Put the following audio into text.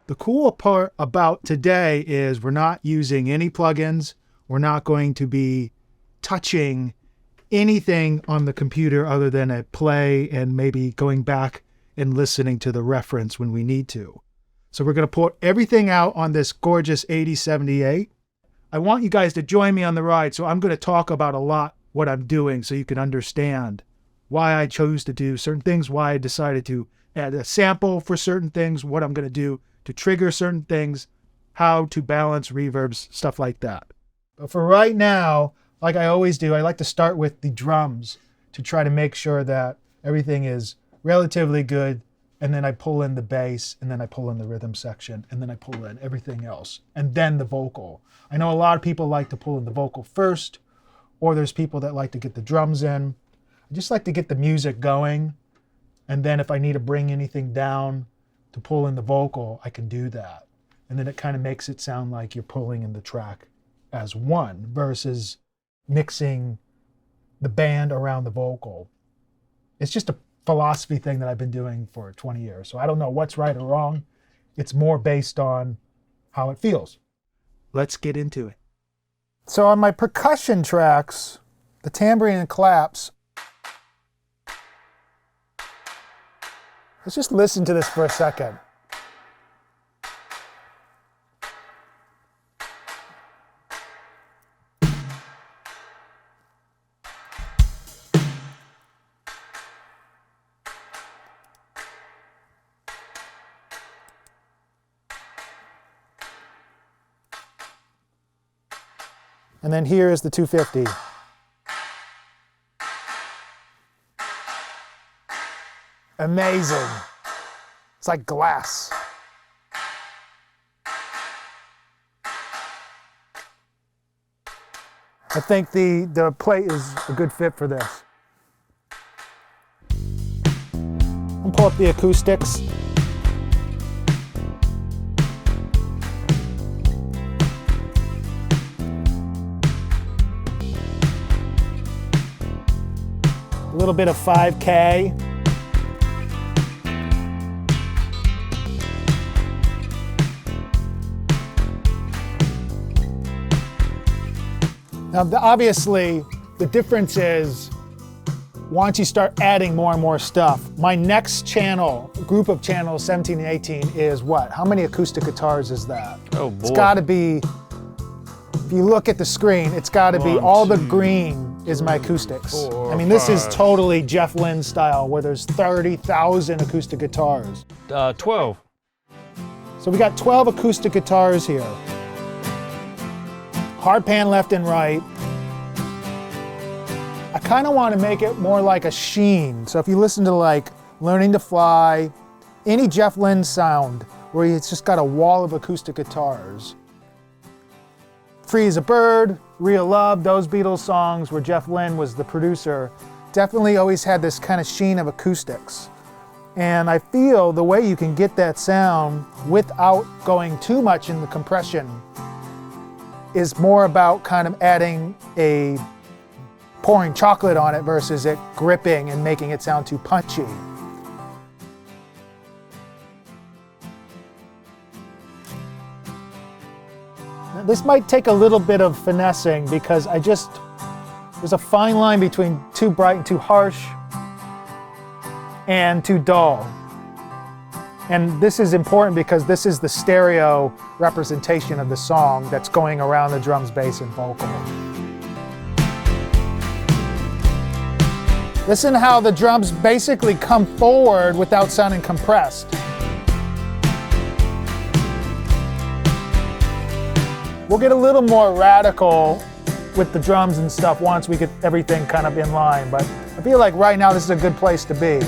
The cool part about today is we're not using any plugins. We're not going to be touching anything on the computer other than a play and maybe going back and listening to the reference when we need to. So we're going to put everything out on this gorgeous 8078. I want you guys to join me on the ride, so I'm going to talk about a lot what I'm doing so you can understand why I chose to do certain things, why I decided to add a sample for certain things, what I'm going to do to trigger certain things, how to balance reverbs, stuff like that. But for right now, like I always do, I like to start with the drums to try to make sure that everything is relatively good. And then I pull in the bass, and then I pull in the rhythm section, and then I pull in everything else, and then the vocal. I know a lot of people like to pull in the vocal first, or there's people that like to get the drums in. I just like to get the music going, and then if I need to bring anything down to pull in the vocal, I can do that. And then it kind of makes it sound like you're pulling in the track as one versus mixing the band around the vocal. It's just a philosophy thing that I've been doing for 20 years. So I don't know what's right or wrong. It's more based on how it feels. Let's get into it. So on my percussion tracks, the tambourine and claps, let's just listen to this for a second. And then here is the 250. Amazing. It's like glass. I think the plate is a good fit for this. I'll pull up the acoustics. A little bit of 5K. Now, obviously, the difference is once you start adding more and more stuff. My next channel, group of channels, 17 and 18, is what? How many acoustic guitars is that? Oh boy. It's got to be, if you look at the screen, it's got to be all the green is my acoustics. I mean, this is totally Jeff Lynne style, where there's 30,000 acoustic guitars. 12. So we got 12 acoustic guitars here. Hard pan left and right. I kind of want to make it more like a sheen. So if you listen to like Learning to Fly, any Jeff Lynne sound, where it's just got a wall of acoustic guitars. Free as a Bird, Real Love, those Beatles songs where Jeff Lynne was the producer, definitely always had this kind of sheen of acoustics. And I feel the way you can get that sound without going too much in the compression is more about kind of adding a pouring chocolate on it versus it gripping and making it sound too punchy. This might take a little bit of finessing because there's a fine line between too bright and too harsh and too dull. And this is important because this is the stereo representation of the song that's going around the drums, bass, and vocal. Listen how the drums basically come forward without sounding compressed. We'll get a little more radical with the drums and stuff once we get everything kind of in line, but I feel like right now this is a good place to be.